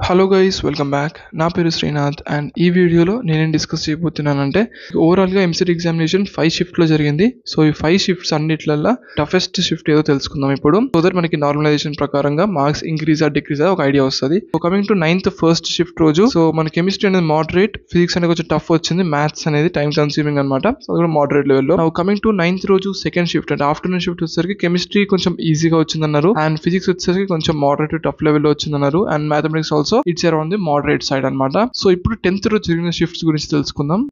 Hello guys, welcome back. నా పేరు Srinath and ఈ వీడియోలో నేనేం డిస్కస్ చేయబోతున్నానంటే ఓవరాల్గా ఎంసెట్ ఎగ్జామినేషన్ 5 షిఫ్ట్లో జరిగింది. సో ఈ 5 షిఫ్ట్స్ అన్నిట్లల్లో టఫెస్ట్ షిఫ్ట్ ఏదో తెలుసుకుందాం ఇప్పుడు. సో దట్ మనకి నార్మలైజేషన్ ప్రకారంగా మార్క్స్ ఇంక్రీజా డిక్రీజా ఒక ఐడియా వస్తుంది. So coming to 9th first shift రోజు సో మన కెమిస్ట్రీ అనేది మోడరేట్, ఫిజిక్స్ అనేది కొంచెం టఫ్ వచ్చింది, మ్యాథ్స్ అనేది టైం కన్స్యూమింగ్ అనమాట. సో అది కూడా మోడరేట్ లెవెల్లో. కమింగ్ టు 9th రోజు సెకండ్ షిఫ్ట్ అంటే ఆఫ్టర్నూన్ షిఫ్ట్ వచ్చేసరికి కెమిస్ట్రీ కొంచెం ఈజీగా వచ్చిందన్నారు అండ్ ఫిజిక్స్ వచ్చేసరికి కొంచెం మోడరేట్ టఫ్ లెవెల్లో వచ్చిందన్నారు and mathematics also it's around the moderate side అనమాట. సో ఇప్పుడు 10th రోజు జరిగిన షిఫ్ట్స్ గురించి తెలుసుకుందాం.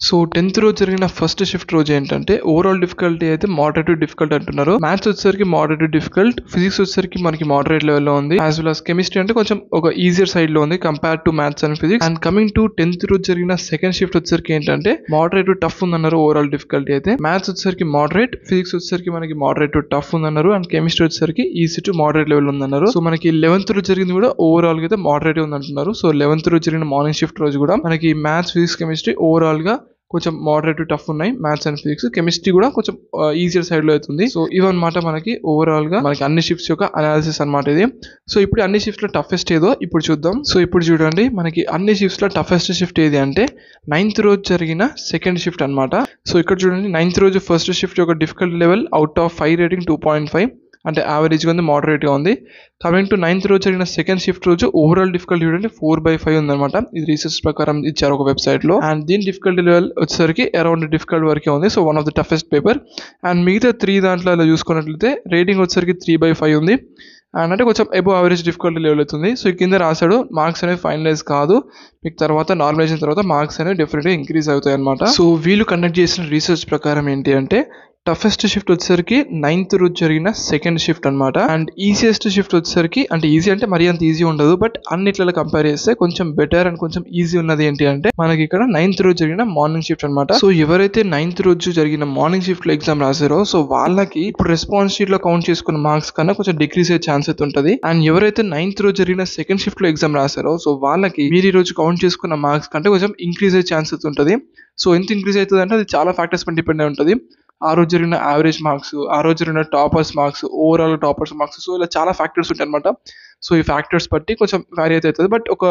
సో 10th రోజు జరిగిన ఫస్ట్ షిఫ్ట్ రోజు ఏంటంటే ఓవరాల్ డిఫికల్టీ అయితే మోడరేట్ డిఫికల్ట్ అంటున్నారు. మ్యాథ్స్ వచ్చేసరికి మోడరేట్ డిఫికల్ట్, ఫిజిక్స్ వచ్చేసరికి మనకి మోడరేట్ లెవెల్లో ఉంది, యాజ్ వెల్ as కెమిస్ట్రీ అంటే కొంచెం ఒక ఈజియర్ సైడ్ లో ఉంది compare to maths and physics. And coming to 10th రోజు జరిగిన సెకండ్ షిఫ్ట్ వచ్చేసరికి ఏంటంటే మోడరేట్ టఫ్ ఉందన్నారు ఓవరాల్ డిఫికల్టీ అయితే. మ్యాథ్స్ వచ్చేసరికి మోడరేట్, ఫిజిక్స్ వచ్చేసరికి మనకి మోడరేట్ టఫ్ ఉందన్నారు అండ్ కెమిస్ట్రీ వచ్చేసరికి ఈజీ టు మోడరేట్ లెవెల్ ఉందన్నారు. సో మనకి 11th రోజు జరిగింది కూడా ఓవరాల్ గా అయితే మోడరేట్ ఉంది అంటున్నారు. సో 11th రోజు జరిగిన మార్నింగ్ షిఫ్ట్ రోజు కూడా మనకి మ్యాథ్స్, ఫిజిక్స్, కెమిస్ట్రీ ఓవరాల్ గా కొంచెం మోడరేట్ టఫ్ ఉన్నాయి. మ్యాథ్స్ అండ్ ఫిజిక్స్, కెమిస్ట్రీ కూడా కొంచెం ఈజియర్ సైడ్ లో అవుతుంది. సో ఇవన్నమాట మనకి ఓవరాల్ గా మనకి అన్ని షిఫ్ట్స్ యొక్క అనాలిసిస్ అనమాట ఇది. సో ఇప్పుడు అన్ని షిఫ్ట్స్ లో టఫెస్ట్ ఏదో ఇప్పుడు చూద్దాం. సో ఇప్పుడు చూడండి, మనకి అన్ని షిఫ్ట్స్ లో టఫెస్ట్ షిఫ్ట్ ఏది అంటే 9th రోజు జరిగిన సెకండ్ షిఫ్ట్ అనమాట. సో ఇక్కడ చూడండి, 9th రోజు ఫస్ట్ షిఫ్ట్ యొక్క difficulty level out of 5 rating 2.5 అంటే యావరేజ్ గా ఉంది, మోడరేట్ గా ఉంది. కమింగ్ టు 9th రోజు జరిగిన సెకండ్ షిఫ్ట్ రోజు ఓవరాల్ డిఫికల్టీ చూడండి 4/5 ఉందన్నమాట. ఇది రీసెర్చ్ ప్రకారం ఇచ్చారు ఒక వెబ్సైట్ లో. అండ్ దీని డిఫికల్టీ లెవెల్ వచ్చేసరికి అరౌండ్ డిఫికల్ట్ వరకే ఉంది. So one of the toughest paper. And మిగతా 3 దాంట్లో చూసుకున్నట్లయితే రేటింగ్ వచ్చేసరికి 3/5 ఉంది అండ్ అంటే కొంచెం అబోవ్ యావరేజ్ డిఫికల్టీ లెవెల్ అవుతుంది. సో కింద రాశాడు మార్క్స్ అనేవి ఫైనలైజ్ కాదు, మీకు తర్వాత నార్మలైజేషన్ తర్వాత మార్క్స్ అనేవి డెఫినెట్గా ఇంక్రీజ్ అవుతాయి అనమాట. సో వీళ్ళు కండక్ట్ చేసిన రీసెర్చ్ ప్రకారం ఏంటి అంటే టఫెస్ట్ షిఫ్ట్ వచ్చేసరికి 9th రోజు జరిగిన సెకండ్ షిఫ్ట్ అనమాట. అండ్ ఈజియెస్ట్ షిఫ్ట్ వచ్చేసరికి అంటే ఈజీ అంటే మరీ అంత ఈజీ ఉండదు, బట్ అన్నిట్లలో కంపేర్ చేస్తే కొంచెం బెటర్ అండ్ కొంచెం ఈజీ ఉన్నది ఏంటి అంటే మనకి ఇక్కడ 9th రోజు జరిగిన మార్నింగ్ షిఫ్ట్ అనమాట. సో ఎవరైతే 9th రోజు జరిగిన మార్నింగ్ షిఫ్ట్ లో ఎగ్జామ్ రాసారో సో వాళ్ళకి ఇప్పుడు రెస్పాన్స్ షీట్ లో కౌంట్ చేసుకున్న మార్క్స్ కన్నా కొంచెం డిక్రీజ్ అయ్యే ఛాన్స్ అయితే ఉంటుంది. అండ్ ఎవరైతే 9th రోజు జరిగిన సెకండ్ షిఫ్ట్ లో ఎగ్జామ్ రాసారో సో వాళ్ళకి మీరు ఈ రోజు కౌంట్ చేసుకున్న మార్క్స్ కంటే కొంచెం ఇంక్రీజ్ అయ్యే ఛాన్స్ అయితే ఉంటుంది. సో ఎంత ఇంక్రీజ్ అవుతుంది అంటే అది చాలా ఫ్యాక్టర్స్ పైన డిపెండ్ అయి ఉంటుంది. ఆ రోజు జరిగిన యావరేజ్ మార్క్స్, ఆ రోజు జరిగిన toppers marks, overall toppers marks, so ఇలా చాలా ఫ్యాక్టర్స్ ఉంటాయి అనమాట. సో ఈ ఫ్యాక్టర్స్ బట్టి కొంచెం వ్యారీ అయితే అవుతుంది, బట్ ఒక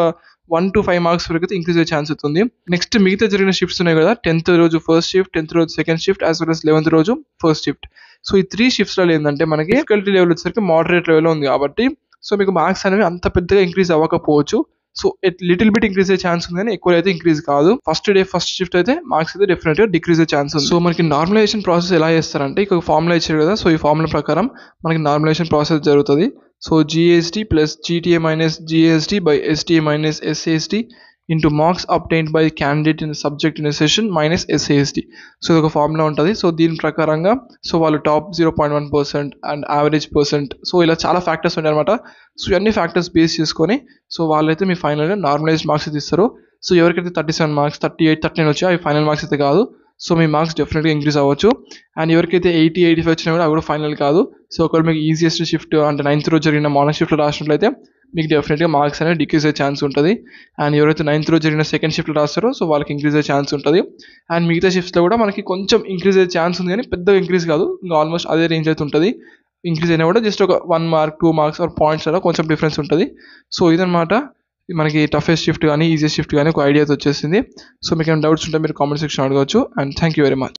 1 to 5 మార్క్స్ వరకు అయితే ఇంక్రీజ్ అయ్యే ఛాన్స్ అవుతుంది. నెక్స్ట్ మిగతా జరిగిన షిఫ్ట్స్ ఉన్నాయి కదా, 10th రోజు ఫస్ట్ షిఫ్ట్, 10th రోజు second shift, as well as 11th రోజు ఫస్ట్ షిఫ్ట్. సో ఈ 3 షిఫ్ట్స్ లో ఏంటంటే మనకి డిఫికల్టీ లెవెల్ వచ్చేసరికి మోడరేట్ లెవెల్ ఉంది కాబట్టి సో మీకు మార్క్స్ అనేవి అంత పెద్దగా ఇంక్రీజ్ అవ్వకపోవచ్చు. సో లిటిల్ బిట్ ఇంక్రీజ్ అయ్యే ఛాన్స్ ఉంది కానీ ఎక్కువ అయితే ఇంక్రీజ్ కాదు. ఫస్ట్ డే ఫస్ట్ షిఫ్ట్ అయితే మార్క్స్ అయితే డెఫినెట్ గా డిక్రీజ్ అయ్యే ఛాన్స్ ఉంది. సో మనకి నార్మలైజేషన్ ప్రాసెస్ ఎలా చేస్తారంటే ఇక ఫార్ములా ఇచ్చారు కదా, సో ఈ ఫార్ములా ప్రకారం మనకి నార్మలైజేషన్ ప్రాసెస్ జరుగుతుంది. So GST plus GTA minus GST by STA minus SAST into marks obtained by the candidate in the subject in a session minus SAST. So ఇది ఒక ఫార్ములా ఉంటుంది. So దీని ప్రకారంగా so వాళ్ళు top 0.1% and average percent, so ఇలా చాలా factors ఉంటాయి అనమాట. సో ఇవన్నీ ఫ్యాక్టర్స్ బేస్ చేసుకొని సో వాళ్ళైతే మీ ఫైనల్గా నార్మలైజ్డ్ మార్క్స్ అయితే ఇస్తారు. సో ఎవరికైతే 37 మార్క్స్, 38, 39 వచ్చాయో అవి ఫైనల్ మార్క్స్ అయితే కాదు. సో మీ మార్క్స్ డెఫినెట్గా ఇంక్రీజ్ అవ్వచ్చు. అండ్ ఎవరికైతే 80, 85 వచ్చినా కూడా అవి కూడా ఫైనల్ కాదు. సో ఒకవేళ మీకు ఈజియెస్ట్ షిఫ్ట్ అంటే 9th రోజు జరిగిన మార్నింగ్ షిఫ్ట్లో రాసినట్లయితే మీకు డెఫినెట్గా మార్క్స్ అనేది డిక్రీజ్ అయ్యే ఛాన్స్ ఉంటుంది. అండ్ ఎవరైతే 9th రోజు జరిగిన సెకండ్ షిఫ్ట్లో రాస్తారో సో వాళ్ళకి ఇంక్రీజ్ అయ్యే ఛాన్స్ ఉంటుంది. అండ్ మిగతా షిఫ్ట్స్లో కూడా మనకి కొంచెం ఇంక్రీజ్ అయ్యే ఛాన్స్ ఉంది కానీ పెద్దగా ఇంక్రీజ్ కాదు, ఇంకా ఆల్మోస్ట్ అదే రేంజ్ అయితే ఉంటుంది. ఇంక్రీజ్ అయినా కూడా జస్ట్ ఒక 1 మార్క్ 2 మార్క్స్ ఆర్ పాయింట్స్ అలా కొంచెం డిఫరెన్స్ ఉంటుంది. సో ఇదనమాట మనకి టఫెస్ట్ షిఫ్ట్ కానీ ఈజియెస్ట్ షిఫ్ట్ కానీ ఒక ఐడియా వచ్చేసింది. సో మీకు ఏమైనా డౌట్స్ ఉంటే మీరు కామెంట్ సెక్షన్ అడగవచ్చు. And thank you very much.